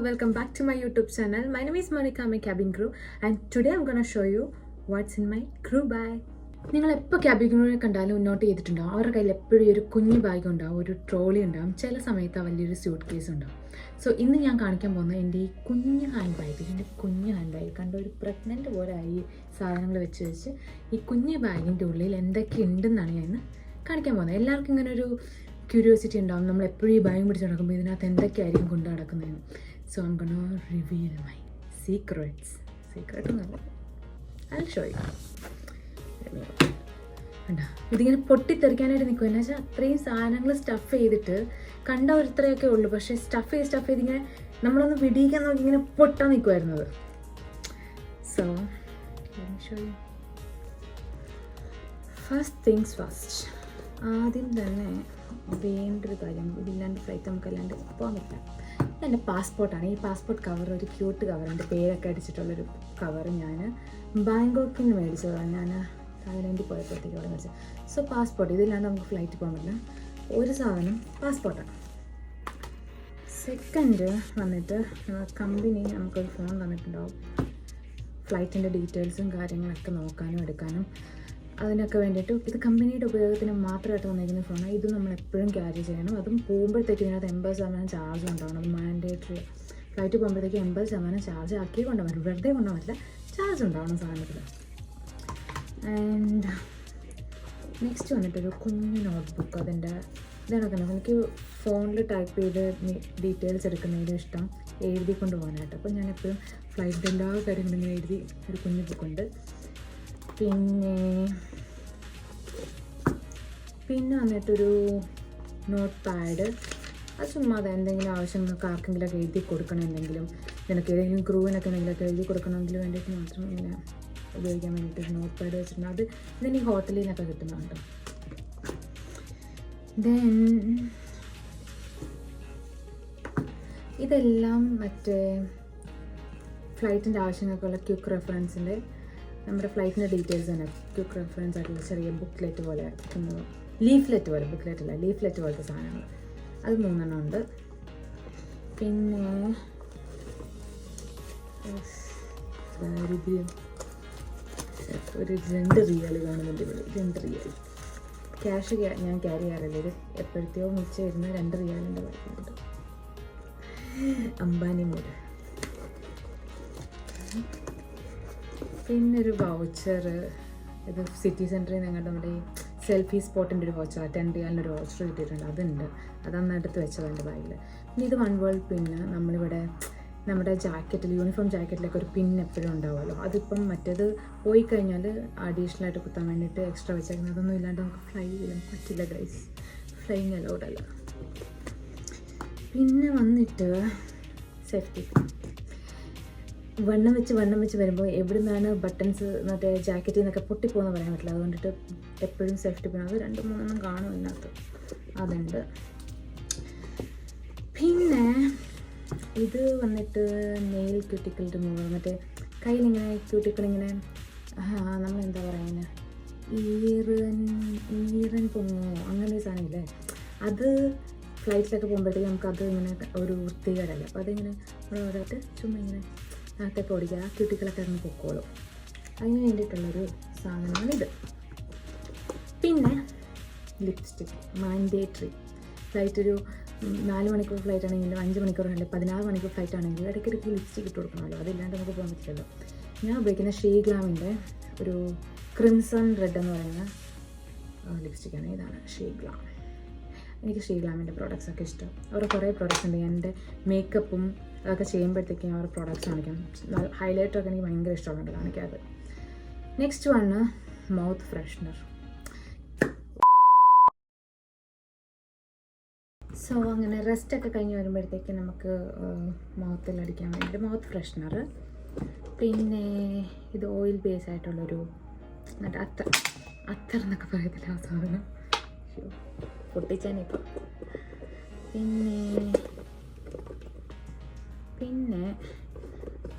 welcome back to my YouTube channel. My name is Monica, I'm a cabin crew, and today I'm gonna show you what's in my crew bag. നിങ്ങൾ എപ്പോൾ cabin ക്രൂവിനെ കണ്ടാലും not ചെയ്തിട്ടുണ്ടാവും, അവരുടെ കയ്യിൽ എപ്പോഴും ഒരു കുഞ്ഞു ബാഗ് ഉണ്ടാവും, ഒരു ട്രോളി ഉണ്ടാവും, ചില സമയത്ത് വലിയൊരു സ്യൂട്ട് കേസ് ഉണ്ടാവും. സോ ഇന്ന് ഞാൻ കാണിക്കാൻ പോകുന്നത് എൻ്റെ ഈ കുഞ്ഞു ഹാൻഡ് ബാഗ്. എൻ്റെ കുഞ്ഞു ഹാൻഡ് ബാഗ് കണ്ട ഒരു പ്രഗ്നൻ്റ് പോലെ ആയി സാധനങ്ങൾ വെച്ച് ഈ കുഞ്ഞു ബാഗിൻ്റെ ഉള്ളിൽ എന്തൊക്കെ ഉണ്ടെന്നാണ് ഞാൻ ഇന്ന് കാണിക്കാൻ പോകുന്നത്. എല്ലാവർക്കും ഇങ്ങനെ ഒരു ക്യൂരിയോസിറ്റി ഉണ്ടാവും, നമ്മൾ എപ്പോഴും ഈ ബാഗ് പിടിച്ച് നടക്കുമ്പോൾ ഇതിനകത്ത് എന്തൊക്കെയായിരിക്കും കൊണ്ട് നടക്കുന്നതെന്ന്. So I'm gonna reveal my secrets. സീക്രട്ടൊന്നുമല്ല, ഐ ഷോ യു. കണ്ടാ ഇതിങ്ങനെ പൊട്ടിത്തെറിക്കാനായിട്ട് നിൽക്കും. എന്ന് വെച്ചാൽ അത്രയും സാധനങ്ങൾ സ്റ്റഫ് ചെയ്തിട്ട് കണ്ട ഒരുത്രയൊക്കെ ഉള്ളൂ, പക്ഷേ സ്റ്റഫ് ചെയ്ത് ഇങ്ങനെ നമ്മളൊന്ന് വിടിയിക്കാൻ നോക്കി ഇങ്ങനെ പൊട്ടാൻ നിൽക്കുമായിരുന്നത്. So show you. First things first. ആദ്യം തന്നെ വേണ്ടൊരു കാര്യം, ഇതില്ലാണ്ട് ഫ്ലൈറ്റ് നമുക്ക് അല്ലാണ്ട് പോകാൻ പറ്റില്ല. എൻ്റെ പാസ്പോർട്ടാണ്. ഈ പാസ്പോർട്ട് കവർ ഒരു ക്യൂട്ട് കവർ, എൻ്റെ പേരൊക്കെ അടിച്ചിട്ടുള്ളൊരു കവർ ഞാൻ ബാങ്കോക്കിൽ നിന്ന് മേടിച്ചതാണ്. ഞാൻ തായ്ലൻഡിൽ പോയപ്പോഴത്തേക്ക് അവിടെ മേടിച്ചത്. സോ പാസ്പോർട്ട്, ഇതില്ലാണ്ട് നമുക്ക് ഫ്ലൈറ്റ് പോകാൻ പറ്റില്ല. ഒരു സാധനം പാസ്പോർട്ടാണ്. സെക്കൻഡ് വന്നിട്ട് കമ്പനി നമുക്കൊരു ഫോൺ തന്നിട്ടുണ്ടാവും, ഫ്ലൈറ്റിൻ്റെ ഡീറ്റെയിൽസും കാര്യങ്ങളൊക്കെ നോക്കാനും എടുക്കാനും അതിനൊക്കെ വേണ്ടിയിട്ട്. ഇത് കമ്പനിയുടെ ഉപയോഗത്തിന് മാത്രമായിട്ട് വന്നിരിക്കുന്ന ഫോണാണ്. ഇത് നമ്മൾ എപ്പോഴും ക്യാരി ചെയ്യണം. അതും പോകുമ്പോഴത്തേക്ക് ഇതിനകത്ത് 80% ചാർജ് ഉണ്ടാവണം. അത് മാൻഡേറ്ററി. ഫ്ലൈറ്റ് പോകുമ്പോഴത്തേക്ക് 80% ചാർജ് ആക്കി കൊണ്ടുവരും, വെറുതെ കൊണ്ടുപോകില്ല, ചാർജ് ഉണ്ടാവണം സാധനത്തിൽ. ആൻഡ് നെക്സ്റ്റ് വന്നിട്ടൊരു കുഞ്ഞു നോട്ട്ബുക്ക്. അതിൻ്റെ ഇതാണൊക്കെ എനിക്ക് ഫോണിൽ ടൈപ്പ് ചെയ്ത് ഡീറ്റെയിൽസ് എടുക്കുന്നതിലും ഇഷ്ടം എഴുതി കൊണ്ട് പോകാനായിട്ട്. അപ്പോൾ ഞാനെപ്പോഴും ഫ്ലൈറ്റിൻ്റെ എല്ലാ കാര്യങ്ങളും ഇങ്ങനെ എഴുതി ഒരു കുഞ്ഞു ബുക്കുണ്ട്. പിന്നെ വന്നിട്ടൊരു നോട്ട് പാഡ്. അത് ചുമ്മാ എന്തെങ്കിലും ആവശ്യങ്ങൾക്ക് ആർക്കെങ്കിലുമൊക്കെ എഴുതി കൊടുക്കണം, എന്തെങ്കിലും നിനക്ക് ഏതെങ്കിലും ക്രൂവിനൊക്കെ എന്തെങ്കിലുമൊക്കെ എഴുതി കൊടുക്കണമെങ്കിൽ വേണ്ടിയിട്ട് മാത്രം ഇങ്ങനെ ഉപയോഗിക്കാൻ വേണ്ടിയിട്ട് നോട്ട് പാഡ് വെച്ചിട്ടുണ്ട്. അത് ഇതിന് ഈ ഹോട്ടലിൽ നിന്നൊക്കെ കിട്ടുന്നുണ്ട്. ദെൻ ഇതെല്ലാം മറ്റേ ഫ്ലൈറ്റിൻ്റെ ആവശ്യങ്ങൾക്കുള്ള ക്വിക്ക് റെഫറൻസിൻ്റെ, നമ്മുടെ ഫ്ലൈറ്റിൻ്റെ ഡീറ്റെയിൽസ് തന്നെ ക്വിക്ക് റെഫറൻസ് ആയിട്ടുള്ള ചെറിയ ബുക്ക്ലെറ്റ് പോലെ, ലീഫ്ലെറ്റ് പോലെ, ബുക്ക്ലെറ്റ് അല്ല ലീഫ്ലെറ്റ് പോലത്തെ സാധനങ്ങൾ. അത് 3 ഉണ്ട്. പിന്നെ ഒരു 2 റിയാൽ കാണുന്നുണ്ട് ഇവിടെ. 2 റിയാൽ ക്യാഷ് ഞാൻ ക്യാരി ചെയ്യാറില്ല. ഇത് എപ്പോഴത്തെയോ മിച്ചം വരുന്ന 2 റിയാലിൻ്റെ ബാക്കിയുണ്ട്. അംബാനി മൂട്. പിന്നെ ഒരു വൗച്ചർ. ഇത് സിറ്റി സെൻറ്ററിൽ നിന്ന് ഞങ്ങളുടെ നമ്മുടെ ഈ സെൽഫി സ്പോട്ടിൻ്റെ ഒരു വൗച്ചർ, 10 റിയാലിൻ്റെ ഒരു വൗച്ചർ കിട്ടിയിട്ടുണ്ട്. അതുണ്ട്, അതന്ന് എടുത്ത് വെച്ചത് എൻ്റെ ബാഗിൽ. പിന്നെ ഇത് 1 വേൾഡ് പിന്ന്. നമ്മളിവിടെ നമ്മുടെ ജാക്കറ്റിൽ, യൂണിഫോം ജാക്കറ്റിലൊക്കെ ഒരു പിൻ എപ്പോഴും ഉണ്ടാവുമല്ലോ. അതിപ്പം മറ്റേത് പോയി കഴിഞ്ഞാൽ അഡീഷണലായിട്ട് കുത്താൻ വേണ്ടിയിട്ട് എക്സ്ട്രാ വെച്ചേക്കുന്നത്. അതൊന്നും ഇല്ലാണ്ട് നമുക്ക് ഫ്ലൈ ചെയ്യാൻ പറ്റില്ല ഗൈസ്, ഫ്ലൈയിങ് അലൗഡ് അല്ല. പിന്നെ വന്നിട്ട് സേഫ്റ്റി. വണ്ണം വെച്ച് വരുമ്പോൾ എവിടെ നിന്നാണ് ബട്ടൺസ് മറ്റേ ജാക്കറ്റിൽ നിന്നൊക്കെ പൊട്ടിപ്പോകുന്ന പറയാൻ പറ്റില്ല. അതുകൊണ്ടിട്ട് എപ്പോഴും സേഫ്റ്റി പിൻ അത് 2-3 കാണും ഇതിനകത്ത്, അതുണ്ട്. പിന്നെ ഇത് വന്നിട്ട് നെയിൽ ക്യൂട്ടിക്കൽ റിമൂവർ. മറ്റേ കയ്യിലിങ്ങനെ ക്യൂട്ടിക്കൽ ഇങ്ങനെ നമ്മളെന്താ പറയുന്നത്, ഈറൻ പൊങ്ങോ അങ്ങനെ ഒരു സാധനമില്ലേ, അത് ഫ്ലൈറ്റിലൊക്കെ പോകുമ്പോഴത്തേക്ക് നമുക്കത് ഇങ്ങനെ ഒരു വൃത്തികേടല്ല. അപ്പോൾ അതിങ്ങനെ ഓരോരായിട്ട് ചുമ്മാ ഇങ്ങനെ നാട്ടൊക്കെ ഓടിക്കുക, ആ ക്യൂട്ടിക്കളൊക്കെ ഇറങ്ങി പൊക്കോളും. അതിന് വേണ്ടിയിട്ടുള്ളൊരു സാധനമാണിത്. പിന്നെ ലിപ്സ്റ്റിക് മാൻഡേറ്ററി. ഫ്ലൈറ്റ് ഒരു 4 മണിക്കൂർ ഫ്ലൈറ്റ് ആണെങ്കിൽ, 5 മണിക്കൂർ അല്ലെങ്കിൽ 16 മണിക്കൂർ ഫ്ലൈറ്റ് ആണെങ്കിൽ ഇടയ്ക്കിടയ്ക്ക് ലിപ്സ്റ്റിക് ഇട്ട് കൊടുക്കണമല്ലോ. അതില്ലാണ്ട് നമുക്ക് പോകാൻ പറ്റില്ലല്ലോ. ഞാൻ ഉപയോഗിക്കുന്ന ഷീഗ്ലാമിൻ്റെ ഒരു ക്രിംസൺ റെഡ് എന്ന് പറയുന്ന ലിപ്സ്റ്റിക്കാണ്. ഇതാണ് ഷീഗ്ലാം. എനിക്ക് ഷീഗ്ലാമിൻ്റെ പ്രോഡക്റ്റ്സൊക്കെ ഇഷ്ടം. അവരുടെ കുറേ പ്രോഡക്റ്റ്സ് ഉണ്ട്. എൻ്റെ മേക്കപ്പും അതൊക്കെ ചെയ്യുമ്പോഴത്തേക്കും അവരുടെ പ്രോഡക്റ്റ്സ് കാണിക്കാം. ഹൈലൈറ്ററൊക്കെ എനിക്ക് ഭയങ്കര ഇഷ്ടമുണ്ട് കാണിക്കാറ്. Next one mouth freshener. So അങ്ങനെ റെസ്റ്റൊക്കെ കഴിഞ്ഞ് വരുമ്പോഴത്തേക്ക് നമുക്ക് മൗത്തിൽ അടിക്കാൻ വേണ്ടിയിട്ട് മൗത്ത് ഫ്രഷ്നർ. പിന്നെ ഇത് ഓയിൽ ബേസ് ആയിട്ടുള്ളൊരു മറ്റേ അത്തർ എന്നൊക്കെ പറയത്തില്ല ആ സാധനം, പൊട്ടിച്ചാനിപ്പോൾ. പിന്നെ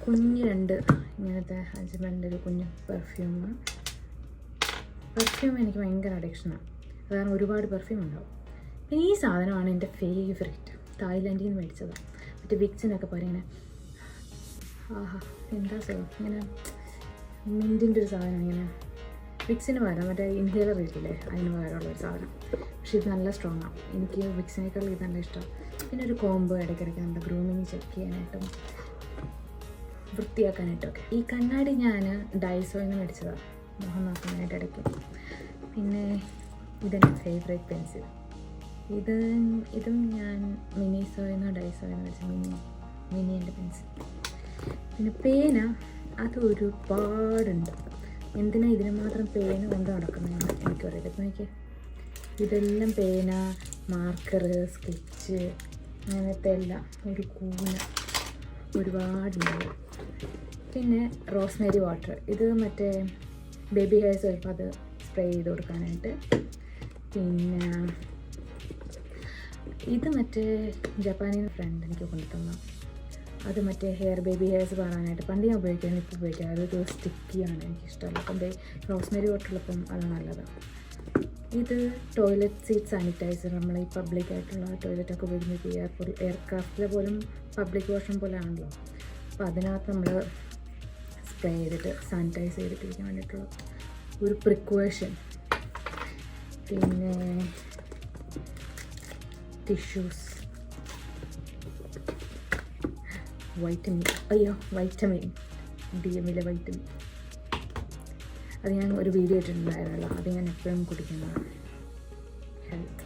കുഞ്ഞ് 2 ഇങ്ങനത്തെ ഹസ്ബൻഡ് ഒരു കുഞ്ഞ് പെർഫ്യൂം എനിക്ക് ഭയങ്കര അഡിക്ഷനാണ്. അതാണ് ഒരുപാട് പെർഫ്യൂം ഉണ്ടാവും. പിന്നെ ഈ സാധനമാണ് എൻ്റെ ഫേവറേറ്റ്. തായ്ലൻഡിൽ നിന്ന് മേടിച്ചതാണ്. മറ്റേ വിക്സിനൊക്കെ പറയുന്നത് ആഹാ എന്താ സുഖം, ഇങ്ങനെ മിൻറ്റിൻ്റെ ഒരു സാധനം, ഇങ്ങനെ വിക്സിന് പകരം മറ്റേ ഇൻഹേലർ ഇല്ലേ അതിന് പകരമുള്ളൊരു സാധനം. പക്ഷേ ഇത് നല്ല സ്ട്രോങ് ആണ്. എനിക്ക് വിക്സിനേക്കാൾ ഇത് നല്ല ഇഷ്ടം. പിന്നെ ഒരു കോംബോ ഇടയ്ക്കിടയ്ക്ക് നമ്മുടെ ഗ്രൂമിങ് ചെക്ക് ചെയ്യാനായിട്ടും വൃത്തിയാക്കാനായിട്ടൊക്കെ. ഈ കണ്ണാടി ഞാൻ ഡൈസോയിൽ നിന്ന് മേടിച്ചതാണ് മുഖം നോക്കാനായിട്ട് ഇടയ്ക്ക്. പിന്നെ ഇതെൻ്റെ ഫേവറേറ്റ് പെൻസിൽ. ഇതും ഞാൻ മിനിസോയിൽ നിന്ന് ഡൈസോയിൽ നിന്ന് മേടിച്ച മിനി എൻ്റെ പെൻസിൽ. പിന്നെ പേന അത് ഒരുപാടുണ്ട്. എന്തിനാ ഇതിന് മാത്രം പേന കൊണ്ട് നടക്കുന്നതെന്ന് എനിക്കറിയില്ല. ഇപ്പം എനിക്ക് ഇതെല്ലാം പേന, മാർക്കർ, സ്കെച്ച് അങ്ങനത്തെ എല്ലാം ഒരു കൂന ഒരുപാടുണ്ട്. പിന്നെ റോസ്മേരി വാട്ടർ, ഇത് മറ്റേ ബേബി ഹെയർസ് വരുമ്പോൾ അത് സ്പ്രേ ചെയ്ത് കൊടുക്കാനായിട്ട്. പിന്നെ ഇത് മറ്റേ ജപ്പാനിൽ നിന്ന് ഫ്രണ്ട് എനിക്ക് കൊണ്ടുതന്നു. അത് മറ്റേ ബേബി ഹെയർസ് പാടാനായിട്ട് പണ്ട് ഞാൻ ഉപയോഗിക്കാൻ, ഇപ്പോൾ ഉപയോഗിക്കാം. അതൊരു സ്റ്റിക്കിയാണ്, എനിക്കിഷ്ടമല്ല. അപ്പം റോസ്മേരി വാട്ടറിലപ്പം അത് നല്ലതാണ്. ഇത് ടോയ്ലറ്റ് സീറ്റ് സാനിറ്റൈസർ. നമ്മൾ ഈ പബ്ലിക്കായിട്ടുള്ള ടോയ്ലറ്റൊക്കെ ഉപയോഗിക്കുമ്പോൾ എയർക്രാഫ്റ്റിലെ പോലും പബ്ലിക് വാഷ്റൂം പോലെ ആണല്ലോ. അപ്പോൾ അതിനകത്ത് നമ്മൾ സ്പ്രേ ചെയ്തിട്ട് സാനിറ്റൈസ് ചെയ്തിട്ടിരിക്കാൻ വേണ്ടിയിട്ടുള്ള ഒരു പ്രിക്കോഷൻ. പിന്നെ ടിഷ്യൂസ്, വൈറ്റമിൻ DMലെ വൈറ്റമിൻ. അത് ഞാൻ ഒരു വീഡിയോ ഇട്ടിട്ടുണ്ടായിരുന്നല്ലോ, അത് ഞാൻ എപ്പോഴും കുടിക്കുന്നതാണ്. ഹെൽത്ത്.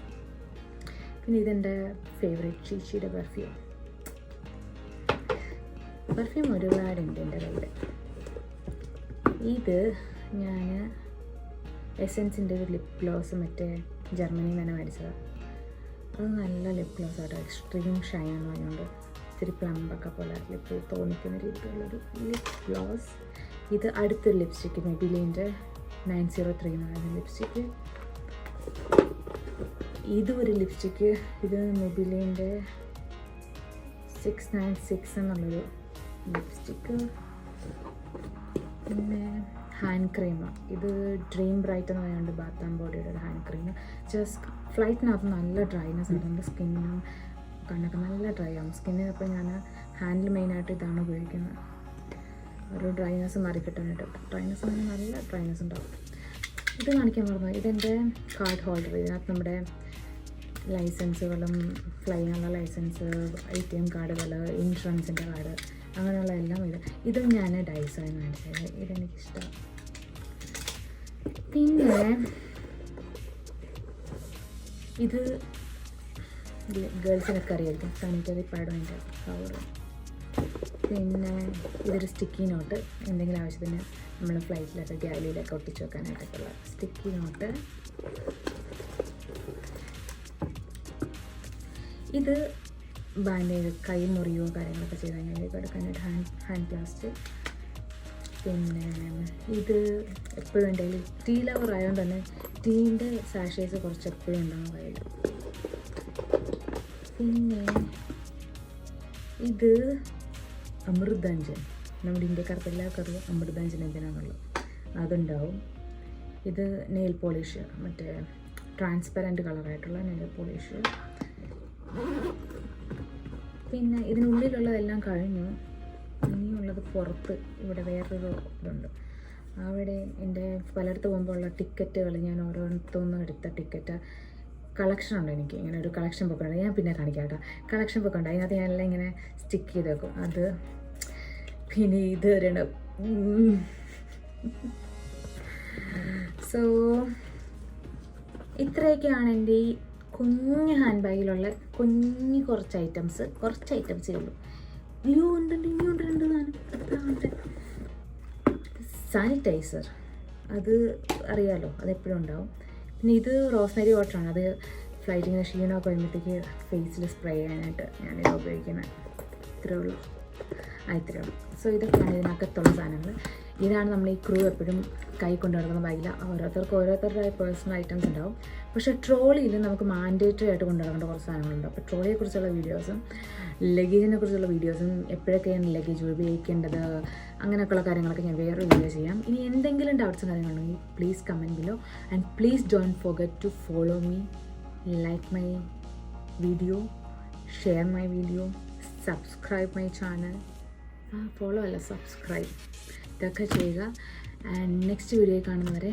പിന്നെ ഇതെൻ്റെ ഫേവറേറ്റ് ചീച്ചിയുടെ പെർഫ്യൂം ഒരുപാടുണ്ട് എൻ്റെ കയ്യിൽ. ഇത് ഞാൻ എസെൻസിൻ്റെ ഒരു ലിപ് ഗ്ലോസ് മറ്റേ ജർമ്മനിയിൽ തന്നെ മേടിച്ചതാണ്. അത് നല്ല ലിപ് ഗ്ലോസ് ആട്ടോ, എക്സ്ട്രീം ഷൈൻ എന്ന് പറഞ്ഞുകൊണ്ട് ഇത്തിരി പ്ലംബൊക്കെ പോലെ ലിപ്പ് തോന്നിക്കുന്ന രീതിയിലുള്ളൊരു ലിപ് ഗ്ലോസ്. ഇത് അടുത്തൊരു ലിപ്സ്റ്റിക്ക്, മെബിലിൻ്റെ 903 എന്ന് പറയുന്ന ലിപ്സ്റ്റിക്ക്. ഇതും ഒരു ലിപ്സ്റ്റിക്ക്, ഇത് മെബിലിൻ്റെ 696 എന്നുള്ളൊരു ലിപ്സ്റ്റിക്ക്. പിന്നെ ഹാൻഡ് ക്രീം, ഇത് ഡ്രീം ബ്രൈറ്റ് എന്ന് പറയുന്നുണ്ട്, ബാത്ത് ആൻഡ് ബോഡിയുടെ ഒരു ഹാൻഡ് ക്രീം. ജസ്റ്റ് ഫ്ലൈറ്റിനകത്ത് നല്ല ഡ്രൈനെസ് ഉണ്ട്, എൻ്റെ സ്കിന്നിനും കണ്ണൊക്കെ നല്ല ഡ്രൈ ആവും സ്കിന്നിന്. അപ്പോൾ ഞാൻ ഹാൻഡിൽ മെയിനായിട്ട് ഇതാണ് ഉപയോഗിക്കുന്നത്, ഒരു ഡ്രൈനെസ് മാറി കിട്ടാനായിട്ട്. ഡ്രൈനെസ് ആണെങ്കിൽ നല്ല ഡ്രൈനെസ് ഉണ്ടാവും. ഇത് കാണിക്കാൻ പറഞ്ഞു, ഇതെൻ്റെ കാർഡ് ഹോൾഡർ. ഇതിനകത്ത് നമ്മുടെ ലൈസൻസുകളും, ഫ്ലൈനുള്ള ലൈസൻസ്, ATM കാർഡുകൾ, ഇൻഷുറൻസിൻ്റെ കാർഡ്, അങ്ങനെയുള്ള എല്ലാം ഇതും ഞാൻ ഡൈസോയിൽ മേടിച്ചത്. ഇതെനിക്കിഷ്ടമാണ്. പിന്നെ ഇത് ഗേൾസിനൊക്കെ അറിയായിരിക്കും, സാനിറ്ററി പാഡിൻ്റെ കവർ. പിന്നെ ഇതൊരു സ്റ്റിക്കി നോട്ട്, എന്തെങ്കിലും ആവശ്യത്തിന് നമ്മൾ ഫ്ലൈറ്റിലൊക്കെ ഗാലറിയിലൊക്കെ ഒട്ടിച്ച് വെക്കാനായിട്ടൊക്കെയുള്ള സ്റ്റിക്കി നോട്ട്. ഇത് ബാൻഡേജ്, കൈ മുറിയോ കാര്യങ്ങളൊക്കെ ചെയ്ത് കഴിഞ്ഞാൽ എടുക്കാനായിട്ട് ഹാൻഡ് പ്ലാസ്റ്റ്. പിന്നെ ഇത് എപ്പോഴും എൻ്റെ കയ്യിൽ ടീ ലവർ ആയതുകൊണ്ട് തന്നെ ടീൻ്റെ സാഷേസ് കുറച്ച് എപ്പോഴും ഉണ്ടാകും കയ്യിൽ. പിന്നെ ഇത് അമൃതാഞ്ജൻ, നമ്മുടെ ഇന്ത്യക്കാർക്ക് എല്ലാവർക്കും അറിയാം അമൃതാഞ്ജൻ എന്തിനാണുള്ളത്, അതുണ്ടാവും. ഇത് നെയിൽ പോളിഷ്, മറ്റേ ട്രാൻസ്പെറൻറ്റ് കളറായിട്ടുള്ള നെയിൽ പോളിഷ്. പിന്നെ ഇതിനുള്ളിലുള്ളതെല്ലാം കഴിഞ്ഞു. ഇനിയുള്ളത് പുറത്ത് ഇവിടെ വേറൊരു ഇതുണ്ട്. അവിടെ എൻ്റെ പലയിടത്ത് പോകുമ്പോൾ ഉള്ള ടിക്കറ്റുകൾ, ഞാൻ ഓരോരുത്തൊന്നും എടുത്ത ടിക്കറ്റ് കളക്ഷൻ ഉണ്ട്. എനിക്ക് ഇങ്ങനെ ഒരു കളക്ഷൻ ബുക്ക് ഉണ്ട്, ഞാൻ പിന്നെ കാണിക്കാം കേട്ടോ. കളക്ഷൻ ബുക്ക് ഉണ്ട്, അതിനകത്ത് ഞാനെല്ലാം ഇങ്ങനെ സ്റ്റിക്ക് ചെയ്ത് വെക്കും. അത് പിന്നെ ഇത് വരണം. സോ ഇത്രയൊക്കെയാണ് എൻ്റെ ഈ കുഞ്ഞ് ഹാൻഡ് ബാഗിലുള്ള കുറച്ച് ഐറ്റംസേ ഉള്ളൂ. ഇനിയുണ്ട് സാനിറ്റൈസർ, അത് അറിയാമല്ലോ, അതെപ്പോഴും ഉണ്ടാവും. പിന്നെ ഇത് റോസ്മേരി വാട്ടറാണ്, അത് ഫ്ലൈറ്റിങ്ങനെ ക്ഷീണമൊക്കെ വരുമ്പോഴത്തേക്ക് ഫേസിൽ സ്പ്രേ ചെയ്യാനായിട്ട് ഞാനിത് ഉപയോഗിക്കുന്നത്. ഇത്രയേ ഉള്ളൂ. സോ ഇതൊക്കെയാണ് ഇതിനകത്തുള്ള സാധനങ്ങൾ. ഇതാണ് നമ്മൾ ഈ ക്രൂ എപ്പോഴും കൈ കൊണ്ടു നടക്കുന്ന ബാഗിൽ. ഓരോരുത്തരുടെ പേഴ്സണൽ ഐറ്റംസ് ഉണ്ടാവും. പക്ഷേ ട്രോളിയിൽ നമുക്ക് മാൻഡേറ്ററി ആയിട്ട് കൊണ്ടു നടക്കേണ്ട കുറച്ച് സാധനങ്ങളുണ്ട്. അപ്പോൾ ട്രോളിയെക്കുറിച്ചുള്ള വീഡിയോസും ലഗേജിനെ കുറിച്ചുള്ള വീഡിയോസും എപ്പോഴൊക്കെയാണ് ലഗേജ് ഉപയോഗിക്കേണ്ടത് അങ്ങനെയൊക്കെയുള്ള കാര്യങ്ങളൊക്കെ ഞാൻ വേറൊരു വീഡിയോ ചെയ്യാം. ഇനി എന്തെങ്കിലും ഡൗട്ട്സും കാര്യങ്ങളുണ്ടെങ്കിൽ please comment below and please don't forget to follow me, like my video, share my video, subscribe my channel. Follow അല്ല, സബ്സ്ക്രൈബ് ഇതൊക്കെ ചെയ്യുക. ആൻഡ് നെക്സ്റ്റ് വീഡിയോ കാണുന്നവരെ